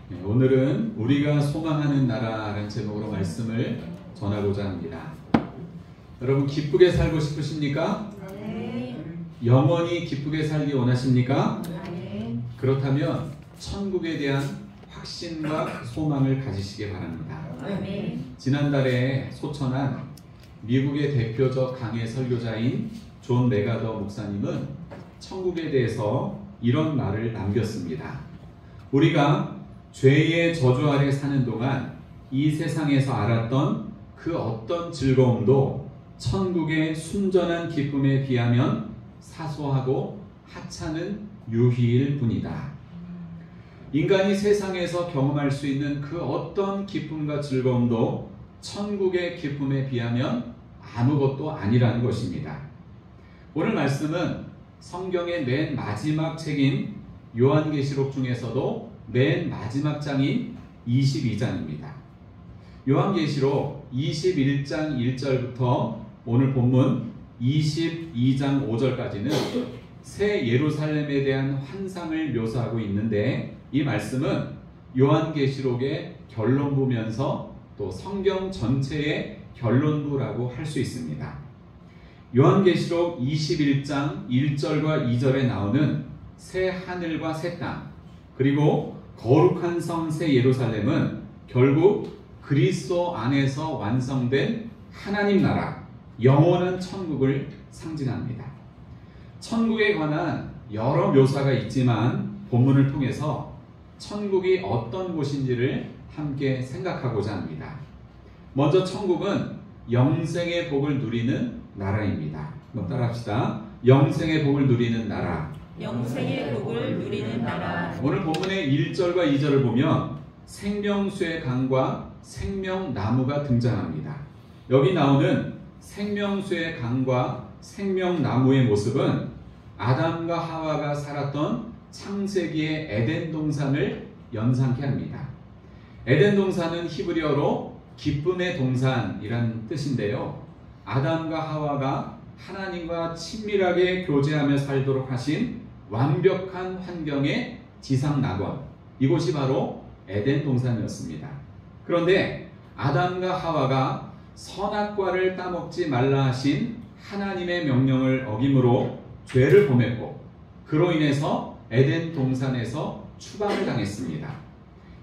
네, 오늘은 우리가 소망하는 나라라는 제목으로 말씀을 전하고자 합니다. 여러분 기쁘게 살고 싶으십니까? 네. 영원히 기쁘게 살기 원하십니까? 네. 그렇다면 천국에 대한 확신과 소망을 가지시기 바랍니다. 네. 지난달에 소천한 미국의 대표적 강해 설교자인 존 메가더 목사님은 천국에 대해서 이런 말을 남겼습니다. 우리가 죄의 저주 아래 사는 동안 이 세상에서 알았던 그 어떤 즐거움도 천국의 순전한 기쁨에 비하면 사소하고 하찮은 유희일 뿐이다. 인간이 세상에서 경험할 수 있는 그 어떤 기쁨과 즐거움도 천국의 기쁨에 비하면 아무것도 아니라는 것입니다. 오늘 말씀은 성경의 맨 마지막 책인 요한계시록 중에서도 맨 마지막 장인 22장입니다. 요한계시록 21장 1절부터 오늘 본문 22장 5절까지는 새 예루살렘에 대한 환상을 묘사하고 있는데, 이 말씀은 요한계시록의 결론부면서 또 성경 전체의 결론부라고 할 수 있습니다. 요한계시록 21장 1절과 2절에 나오는 새 하늘과 새 땅, 그리고 거룩한 성 새 예루살렘은 결국 그리스도 안에서 완성된 하나님 나라, 영원한 천국을 상징합니다. 천국에 관한 여러 묘사가 있지만 본문을 통해서 천국이 어떤 곳인지를 함께 생각하고자 합니다. 먼저 천국은 영생의 복을 누리는 나라입니다. 한번 따라합시다. 영생의 복을 누리는 나라. 영생의 복을 누리는 나라. 오늘 본문의 1절과 2절을 보면 생명수의 강과 생명나무가 등장합니다. 여기 나오는 생명수의 강과 생명나무의 모습은 아담과 하와가 살았던 창세기의 에덴 동산을 연상케 합니다. 에덴 동산은 히브리어로 기쁨의 동산이라는 뜻인데요, 아담과 하와가 하나님과 친밀하게 교제하며 살도록 하신 완벽한 환경의 지상 낙원, 이곳이 바로 에덴 동산이었습니다. 그런데 아담과 하와가 선악과를 따먹지 말라 하신 하나님의 명령을 어김으로 죄를 범했고, 그로 인해서 에덴 동산에서 추방을 당했습니다.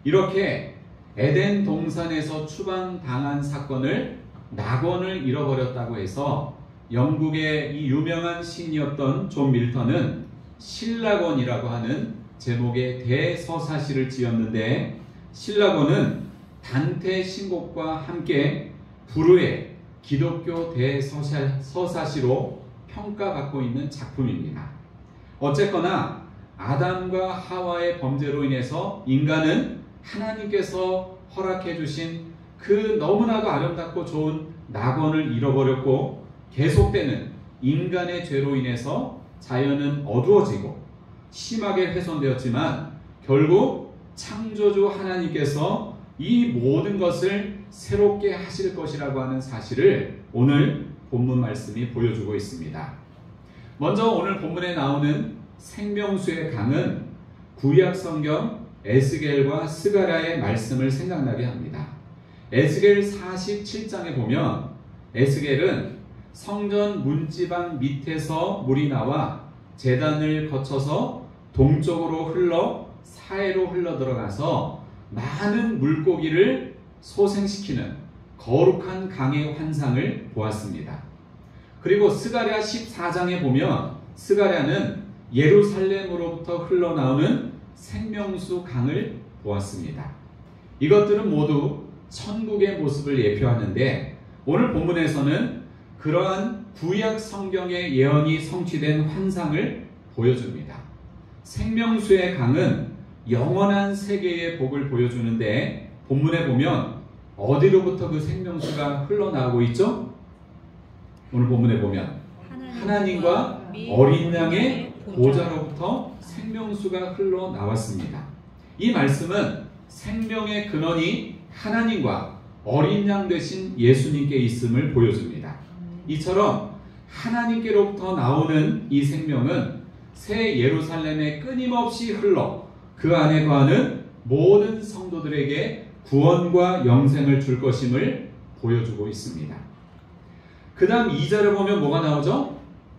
이렇게 에덴 동산에서 추방당한 사건을 낙원을 잃어버렸다고 해서 영국의 이 유명한 시인이었던 존 밀턴은 신락원이라고 하는 제목의 대서사시를 지었는데, 신락원은 단테 신곡과 함께 불후의 기독교 대서사시로 평가받고 있는 작품입니다. 어쨌거나 아담과 하와의 범죄로 인해서 인간은 하나님께서 허락해 주신 그 너무나도 아름답고 좋은 낙원을 잃어버렸고, 계속되는 인간의 죄로 인해서 자연은 어두워지고 심하게 훼손되었지만 결국 창조주 하나님께서 이 모든 것을 새롭게 하실 것이라고 하는 사실을 오늘 본문 말씀이 보여주고 있습니다. 먼저 오늘 본문에 나오는 생명수의 강은 구약 성경 에스겔과 스가랴의 말씀을 생각나게 합니다. 에스겔 47장에 보면 에스겔은 성전 문지방 밑에서 물이 나와 제단을 거쳐서 동쪽으로 흘러 사해로 흘러 들어가서 많은 물고기를 소생시키는 거룩한 강의 환상을 보았습니다. 그리고 스가랴 14장에 보면 스가랴는 예루살렘으로부터 흘러나오는 생명수 강을 보았습니다. 이것들은 모두 천국의 모습을 예표하는데, 오늘 본문에서는 그러한 구약 성경의 예언이 성취된 환상을 보여줍니다. 생명수의 강은 영원한 세계의 복을 보여주는데, 본문에 보면 어디로부터 그 생명수가 흘러나오고 있죠? 오늘 본문에 보면 하나님과 어린 양의 보좌로부터 생명수가 흘러나왔습니다. 이 말씀은 생명의 근원이 하나님과 어린 양 되신 예수님께 있음을 보여줍니다. 이처럼 하나님께로부터 나오는 이 생명은 새 예루살렘에 끊임없이 흘러 그 안에 거하는 모든 성도들에게 구원과 영생을 줄 것임을 보여주고 있습니다. 그 다음 2절에 보면 뭐가 나오죠?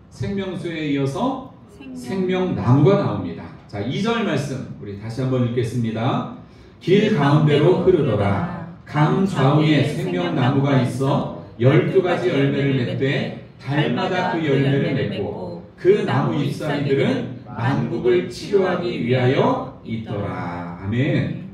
생명수에 이어서 생명나무가 나옵니다. 자, 2절 말씀 우리 다시 한번 읽겠습니다. 길 가운데로 흐르더라. 강 좌우에 생명나무가 있어 12가지 열매를 맺되 달마다 그 열매를 맺고 그 나무 잎사귀들은 만국을 치료하기 위하여 있더라. 아멘.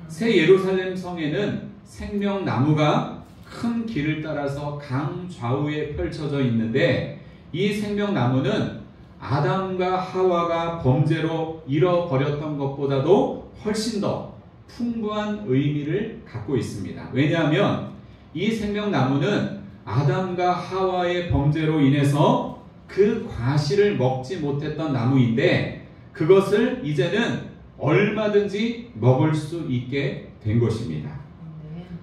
새 예루살렘 성에는 생명나무가 큰 길을 따라서 강 좌우에 펼쳐져 있는데 이 생명나무는 아담과 하와가 범죄로 잃어버렸던 것보다도 훨씬 더 풍부한 의미를 갖고 있습니다. 왜냐하면 이 생명나무는 아담과 하와의 범죄로 인해서 그 과실을 먹지 못했던 나무인데 그것을 이제는 얼마든지 먹을 수 있게 된 것입니다.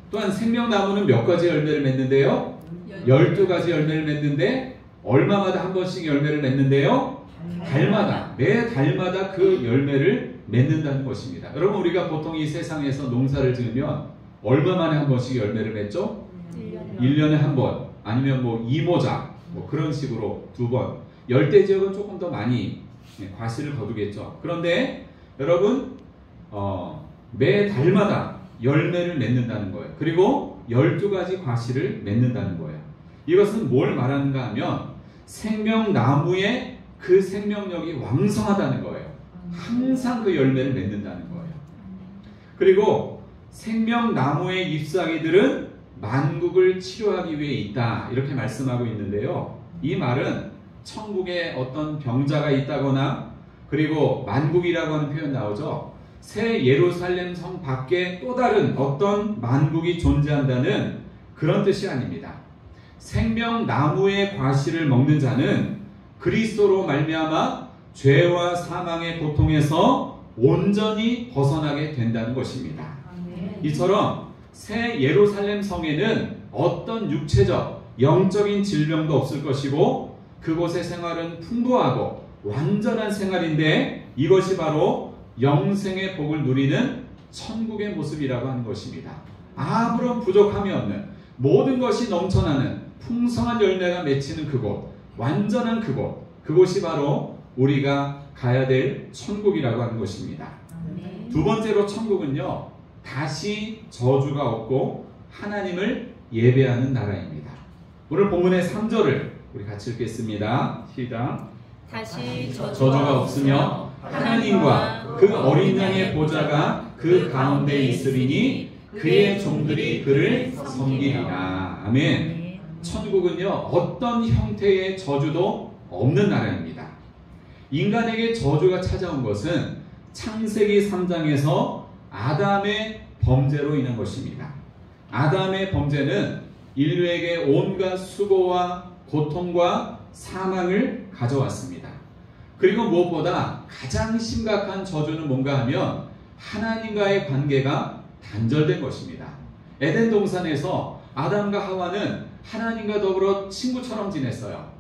또한 생명나무는 몇 가지 열매를 맺는데요? 12가지 열매를 맺는데 얼마마다 한 번씩 열매를 맺는데요? 달마다, 매 달마다 그 열매를 맺는다는 것입니다. 여러분 우리가 보통 이 세상에서 농사를 지으면 얼마 만에 한 번씩 열매를 맺죠? 1년에 한 번, 아니면 뭐 2모작 뭐 그런 식으로 2번. 열대 지역은 조금 더 많이 과실을 거두겠죠. 그런데 여러분 매 달마다 열매를 맺는다는 거예요. 그리고 12가지 과실을 맺는다는 거예요. 이것은 뭘 말하는가 하면 생명나무의 그 생명력이 왕성하다는 거예요. 항상 그 열매를 맺는다는 거예요. 그리고 생명나무의 잎사귀들은 만국을 치료하기 위해 있다 이렇게 말씀하고 있는데요. 이 말은 천국에 어떤 병자가 있다거나 그리고 만국이라고 하는 표현 나오죠. 새 예루살렘 성 밖에 또 다른 어떤 만국이 존재한다는 그런 뜻이 아닙니다. 생명나무의 과실을 먹는 자는 그리스도로 말미암아 죄와 사망의 고통에서 온전히 벗어나게 된다는 것입니다. 이처럼 새 예루살렘 성에는 어떤 육체적, 영적인 질병도 없을 것이고 그곳의 생활은 풍부하고 완전한 생활인데 이것이 바로 영생의 복을 누리는 천국의 모습이라고 하는 것입니다. 아무런 부족함이 없는 모든 것이 넘쳐나는 풍성한 열매가 맺히는 그곳, 완전한 그곳, 그곳이 바로 우리가 가야 될 천국이라고 하는 것입니다. 두 번째로 천국은요, 다시 저주가 없고 하나님을 예배하는 나라입니다. 오늘 본문의 3절을 우리 같이 읽겠습니다. 시작. 다시 저주가 없으며 하나님과 그 어린 양의 보좌가 그 가운데 있으리니 그의 종들이 그를 섬기리라. 아멘. 천국은요, 어떤 형태의 저주도 없는 나라입니다. 인간에게 저주가 찾아온 것은 창세기 3장에서 아담의 범죄로 인한 것입니다. 아담의 범죄는 인류에게 온갖 수고와 고통과 사망을 가져왔습니다. 그리고 무엇보다 가장 심각한 저주는 뭔가 하면 하나님과의 관계가 단절된 것입니다. 에덴 동산에서 아담과 하와는 하나님과 더불어 친구처럼 지냈어요.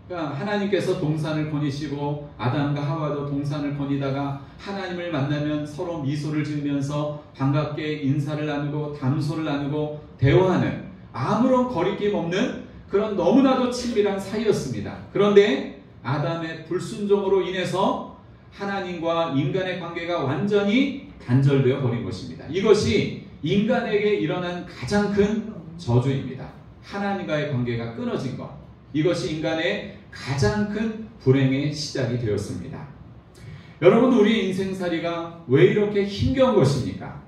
그러니까 하나님께서 동산을 거니시고 아담과 하와도 동산을 거니다가 하나님을 만나면 서로 미소를 지으면서 반갑게 인사를 나누고 담소를 나누고 대화하는 아무런 거리낌 없는 그런 너무나도 친밀한 사이였습니다. 그런데 아담의 불순종으로 인해서 하나님과 인간의 관계가 완전히 단절되어 버린 것입니다. 이것이 인간에게 일어난 가장 큰 저주입니다. 하나님과의 관계가 끊어진 것. 이것이 인간의 가장 큰 불행의 시작이 되었습니다. 여러분, 우리 인생살이가 왜 이렇게 힘겨운 것입니까?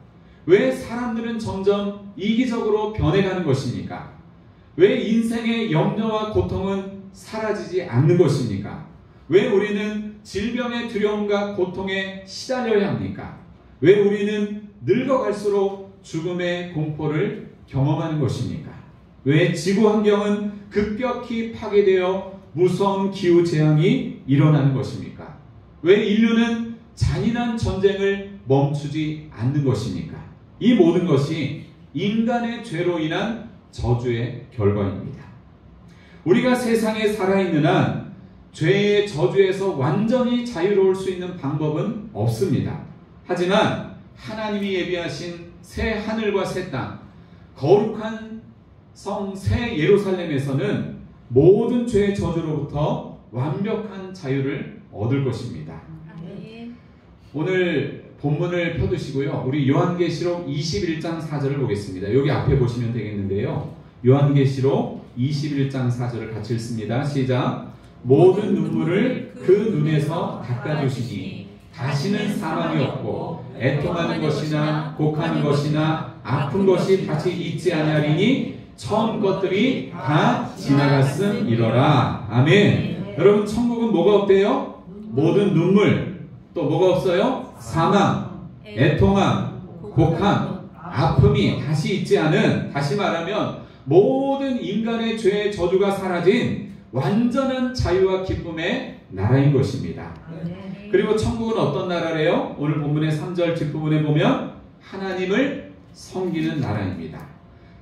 왜 사람들은 점점 이기적으로 변해가는 것입니까? 왜 인생의 염려와 고통은 사라지지 않는 것입니까? 왜 우리는 질병의 두려움과 고통에 시달려야 합니까? 왜 우리는 늙어갈수록 죽음의 공포를 경험하는 것입니까? 왜 지구 환경은 급격히 파괴되어 무서운 기후 재앙이 일어나는 것입니까? 왜 인류는 잔인한 전쟁을 멈추지 않는 것입니까? 이 모든 것이 인간의 죄로 인한 저주의 결과입니다. 우리가 세상에 살아있는 한 죄의 저주에서 완전히 자유로울 수 있는 방법은 없습니다. 하지만 하나님이 예비하신 새 하늘과 새 땅, 거룩한 성 새 예루살렘에서는 모든 죄의 저주로부터 완벽한 자유를 얻을 것입니다. 아멘. 오늘 본문을 펴두시고요. 우리 요한계시록 21장 4절을 보겠습니다. 여기 앞에 보시면 되겠는데요. 요한계시록 21장 4절을 같이 읽습니다. 시작. 모든 눈물을 그 눈에서 닦아주시니 다시는 사망이 없고 애통하는 것이나 곡하는 것이나 아픈 것이 다시 있지 아니하리니 처음 것들이 다 지나갔음이로라. 아멘. 여러분, 천국은 뭐가 없대요? 모든 눈물, 또 뭐가 없어요? 사망, 애통함, 곡함, 아픔이 다시 있지 않은, 다시 말하면 모든 인간의 죄의 저주가 사라진 완전한 자유와 기쁨의 나라인 것입니다. 그리고 천국은 어떤 나라래요? 오늘 본문의 3절 뒷부분에 보면 하나님을 섬기는 나라입니다.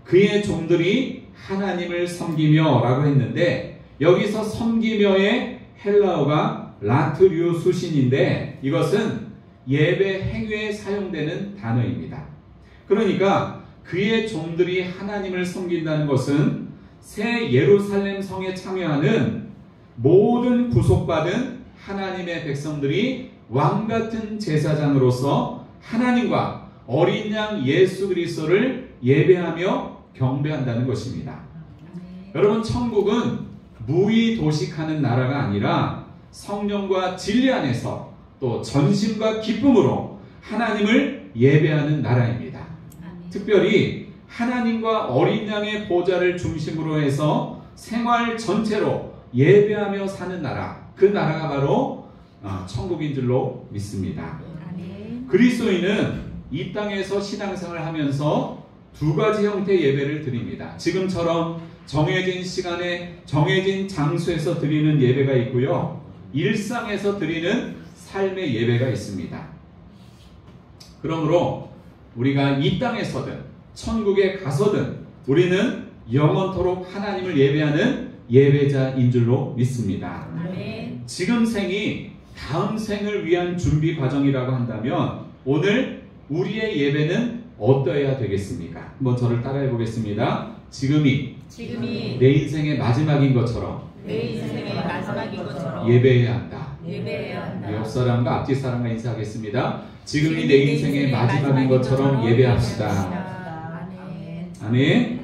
그의 종들이 하나님을 섬기며 라고 했는데, 여기서 섬기며의 헬라어가 라트류 수신인데, 이것은 예배 행위에 사용되는 단어입니다. 그러니까 그의 종들이 하나님을 섬긴다는 것은 새 예루살렘 성에 참여하는 모든 구속받은 하나님의 백성들이 왕같은 제사장으로서 하나님과 어린 양 예수 그리스도를 예배하며 경배한다는 것입니다. 여러분, 천국은 무의도식하는 나라가 아니라 성령과 진리 안에서 또 전심과 기쁨으로 하나님을 예배하는 나라입니다. 특별히 하나님과 어린 양의 보좌를 중심으로 해서 생활 전체로 예배하며 사는 나라, 그 나라가 바로 천국인 줄로 믿습니다. 그리스도인은 이 땅에서 신앙생활을 하면서 두 가지 형태의 예배를 드립니다. 지금처럼 정해진 시간에 정해진 장소에서 드리는 예배가 있고요, 일상에서 드리는 삶의 예배가 있습니다. 그러므로 우리가 이 땅에서든 천국에 가서든 우리는 영원토록 하나님을 예배하는 예배자인 줄로 믿습니다. 아멘. 지금 생이 다음 생을 위한 준비 과정이라고 한다면 오늘 우리의 예배는 어떠해야 되겠습니까? 한번 저를 따라해 보겠습니다. 지금이 내 내 인생의 마지막인 것처럼 인생의 마지막인 것처럼 예배해야 한다. 예배해야 한다. 옆 사람과 앞뒤 사람과 인사하겠습니다. 지금이 내 인생의 마지막인 것처럼 예배합시다. 아멘. 아멘.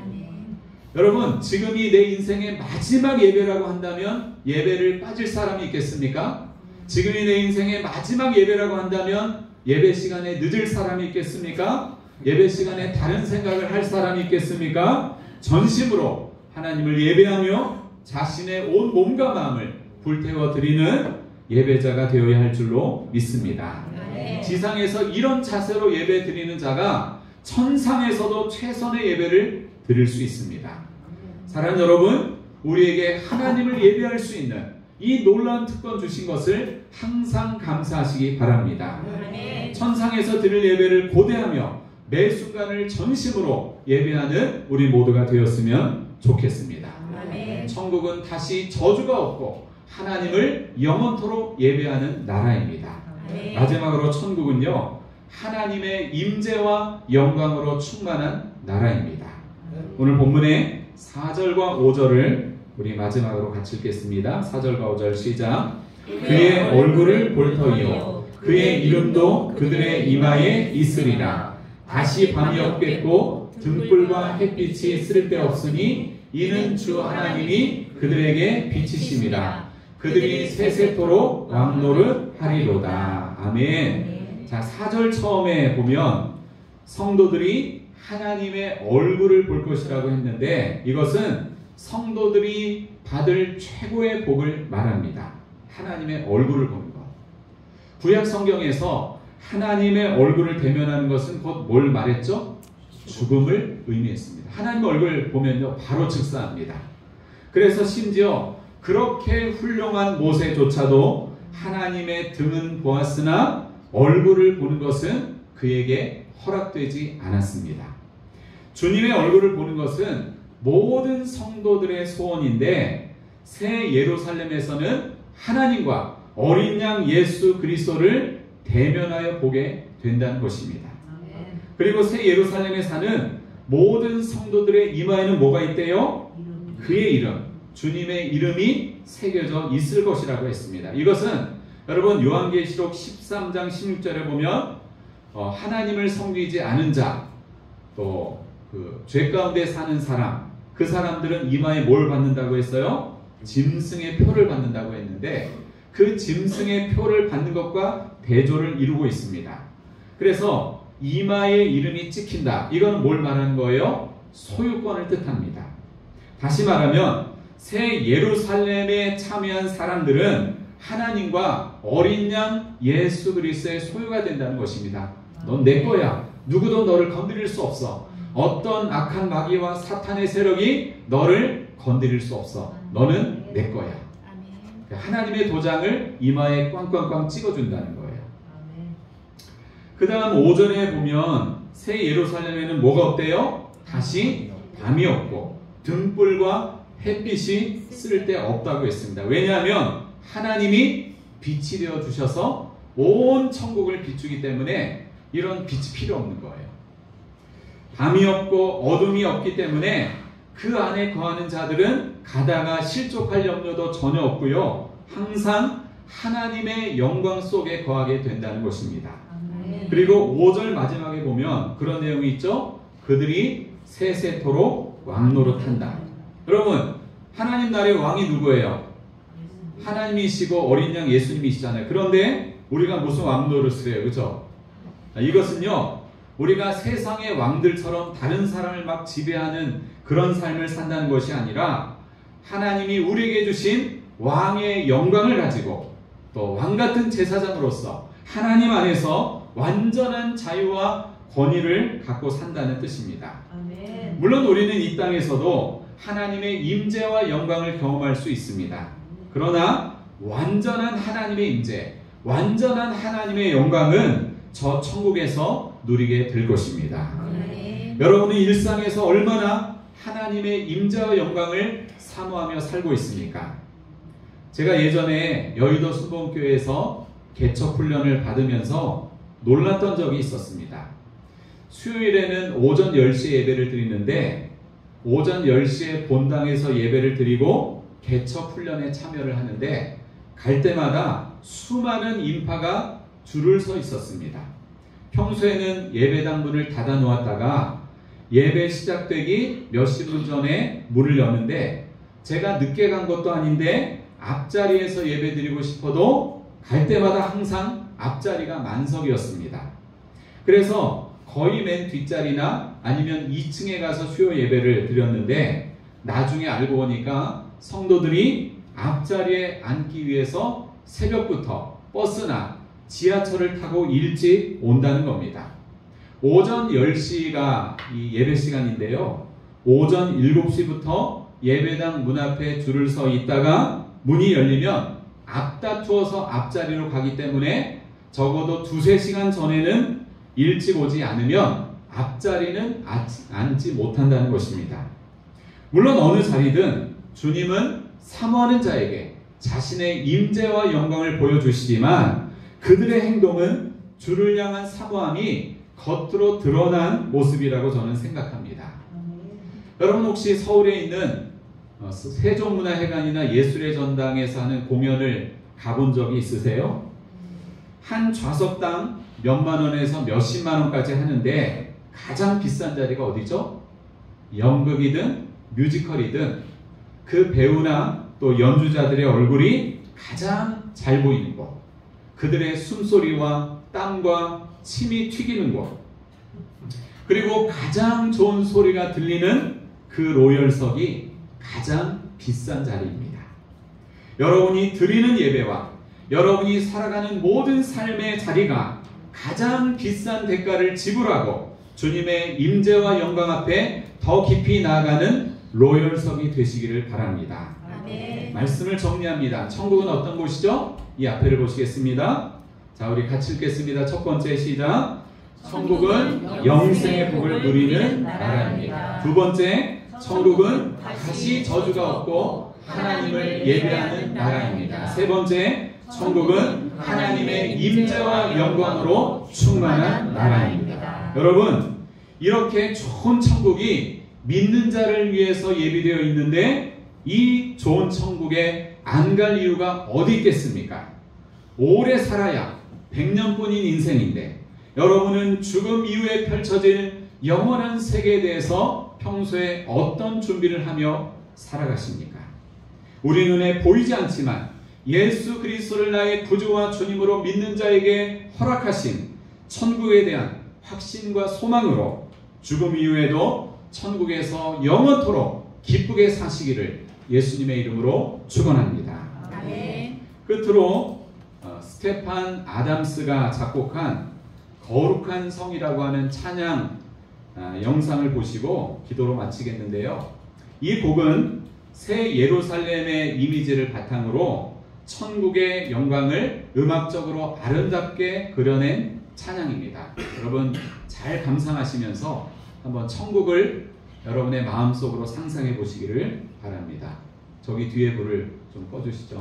여러분, 지금이 내 인생의 마지막 예배라고 한다면 예배를 빠질 사람이 있겠습니까? 지금이 내 인생의 마지막 예배라고 한다면 예배 시간에 늦을 사람이 있겠습니까? 예배 시간에 다른 생각을 할 사람이 있겠습니까? 전심으로 하나님을 예배하며 자신의 온 몸과 마음을 불태워 드리는 예배자가 되어야 할 줄로 믿습니다. 지상에서 이런 자세로 예배 드리는 자가 천상에서도 최선의 예배를 드릴 수 있습니다. 사랑하는 여러분, 우리에게 하나님을 예배할 수 있는 이 놀라운 특권 주신 것을 항상 감사하시기 바랍니다. 천상에서 드릴 예배를 고대하며 매 순간을 전심으로 예배하는 우리 모두가 되었으면 좋겠습니다. 천국은 다시 저주가 없고 하나님을 영원토록 예배하는 나라입니다. 마지막으로 천국은요, 하나님의 임재와 영광으로 충만한 나라입니다. 오늘 본문의 4절과 5절을 우리 마지막으로 같이 읽겠습니다. 4절과 5절 시작. 그의 얼굴을 볼 터이요 그의 이름도 그들의 이마에 있으리라. 다시 밤이 없겠고 등불과 햇빛이 쓸데없으니 이는 주 하나님이 그들에게 빛이심이라. 그들이 세세토록 왕노릇하리로다. 아멘. 자, 4절 처음에 보면 성도들이 하나님의 얼굴을 볼 것이라고 했는데, 이것은 성도들이 받을 최고의 복을 말합니다. 하나님의 얼굴을 보는 것. 구약 성경에서 하나님의 얼굴을 대면하는 것은 곧 뭘 말했죠? 죽음을 의미했습니다. 하나님의 얼굴을 보면요, 바로 즉사합니다. 그래서 심지어 그렇게 훌륭한 모세조차도 하나님의 등은 보았으나 얼굴을 보는 것은 그에게 허락되지 않았습니다. 주님의 얼굴을 보는 것은 모든 성도들의 소원인데, 새 예루살렘에서는 하나님과 어린 양 예수 그리스도를 대면하여 보게 된다는 것입니다. 그리고 새 예루살렘에 사는 모든 성도들의 이마에는 뭐가 있대요? 그의 이름, 주님의 이름이 새겨져 있을 것이라고 했습니다. 이것은 여러분 요한계시록 13장 16절에 보면 하나님을 섬기지 않은 자, 또 그 죄 가운데 사는 사람, 그 사람들은 이마에 뭘 받는다고 했어요? 짐승의 표를 받는다고 했는데 그 짐승의 표를 받는 것과 대조를 이루고 있습니다. 그래서 이마에 이름이 찍힌다. 이건 뭘 말하는 거예요? 소유권을 뜻합니다. 다시 말하면 새 예루살렘에 참여한 사람들은 하나님과 어린 양 예수 그리스도의 소유가 된다는 것입니다. 넌 내 거야. 누구도 너를 건드릴 수 없어. 어떤 악한 마귀와 사탄의 세력이 너를 건드릴 수 없어. 너는 내 거야. 하나님의 도장을 이마에 꽝꽝꽝 찍어준다는 거예요. 그 다음 5절에 보면 새 예루살렘에는 뭐가 없대요? 다시 밤이 없고 등불과 햇빛이 쓸데없다고 했습니다. 왜냐하면 하나님이 빛이 되어 주셔서 온 천국을 비추기 때문에 이런 빛이 필요 없는 거예요. 밤이 없고 어둠이 없기 때문에 그 안에 거하는 자들은 가다가 실족할 염려도 전혀 없고요. 항상 하나님의 영광 속에 거하게 된다는 것입니다. 그리고 5절 마지막에 보면 그런 내용이 있죠. 그들이 세세토록 왕노릇한다. 여러분 하나님 나라의 왕이 누구예요? 하나님이시고 어린 양 예수님이시잖아요. 그런데 우리가 무슨 왕노릇을 해요? 그렇죠? 이것은요 우리가 세상의 왕들처럼 다른 사람을 막 지배하는 그런 삶을 산다는 것이 아니라 하나님이 우리에게 주신 왕의 영광을 가지고 또 왕같은 제사장으로서 하나님 안에서 완전한 자유와 권위를 갖고 산다는 뜻입니다. 물론 우리는 이 땅에서도 하나님의 임재와 영광을 경험할 수 있습니다. 그러나 완전한 하나님의 임재, 완전한 하나님의 영광은 저 천국에서 누리게 될 것입니다. 여러분은 일상에서 얼마나 하나님의 임재와 영광을 사모하며 살고 있습니까? 제가 예전에 여의도 순복음교회에서 개척 훈련을 받으면서 놀랐던 적이 있었습니다. 수요일에는 오전 10시에 예배를 드리는데 오전 10시에 본당에서 예배를 드리고 개척 훈련에 참여를 하는데 갈 때마다 수많은 인파가 줄을 서 있었습니다. 평소에는 예배당 문을 닫아 놓았다가 예배 시작되기 몇십 분 전에 문을 여는데 제가 늦게 간 것도 아닌데 앞자리에서 예배 드리고 싶어도 갈 때마다 항상 앞자리가 만석이었습니다. 그래서 거의 맨 뒷자리나 아니면 2층에 가서 수요 예배를 드렸는데 나중에 알고 보니까 성도들이 앞자리에 앉기 위해서 새벽부터 버스나 지하철을 타고 일찍 온다는 겁니다. 오전 10시가 이 예배 시간인데요. 오전 7시부터 예배당 문 앞에 줄을 서 있다가 문이 열리면 앞다투어서 앞자리로 가기 때문에 적어도 2-3시간 전에는 일찍 오지 않으면 앞자리는 앉지 못한다는 것입니다. 물론 어느 자리든 주님은 사모하는 자에게 자신의 임재와 영광을 보여주시지만 그들의 행동은 주를 향한 사모함이 겉으로 드러난 모습이라고 저는 생각합니다. 여러분 혹시 서울에 있는 세종문화회관이나 예술의 전당에서 하는 공연을 가본 적이 있으세요? 한 좌석당 몇만 원에서 몇십만 원까지 하는데 가장 비싼 자리가 어디죠? 연극이든 뮤지컬이든 그 배우나 또 연주자들의 얼굴이 가장 잘 보이는 곳, 그들의 숨소리와 땀과 침이 튀기는 곳, 그리고 가장 좋은 소리가 들리는 그 로열석이 가장 비싼 자리입니다. 여러분이 드리는 예배와 여러분이 살아가는 모든 삶의 자리가 가장 비싼 대가를 지불하고 주님의 임재와 영광 앞에 더 깊이 나아가는 로열석이 되시기를 바랍니다. 아멘. 말씀을 정리합니다. 천국은 어떤 곳이죠? 이 앞에를 보시겠습니다. 자, 우리 같이 읽겠습니다. 첫 번째 시작. 천국은 영생의 복을 누리는 나라입니다. 두 번째, 천국은 다시 저주가 없고 하나님을 예배하는 나라입니다. 세 번째, 천국은 하나님의 임재와 영광으로 충만한 나라입니다. 여러분, 이렇게 좋은 천국이 믿는 자를 위해서 예비되어 있는데 이 좋은 천국에 안 갈 이유가 어디 있겠습니까? 오래 살아야 100년뿐인 인생인데 여러분은 죽음 이후에 펼쳐질 영원한 세계에 대해서 평소에 어떤 준비를 하며 살아가십니까? 우리 눈에 보이지 않지만 예수 그리스도를 나의 구주와 주님으로 믿는 자에게 허락하신 천국에 대한 확신과 소망으로 죽음 이후에도 천국에서 영원토록 기쁘게 사시기를 예수님의 이름으로 축원합니다. 아멘. 끝으로 스테판 아담스가 작곡한 거룩한 성이라고 하는 찬양 영상을 보시고 기도로 마치겠는데요. 이 곡은 새 예루살렘의 이미지를 바탕으로 천국의 영광을 음악적으로 아름답게 그려낸 찬양입니다. 여러분 잘 감상하시면서 한번 천국을 여러분의 마음속으로 상상해 보시기를 바랍니다. 저기 뒤에 불을 좀 꺼주시죠.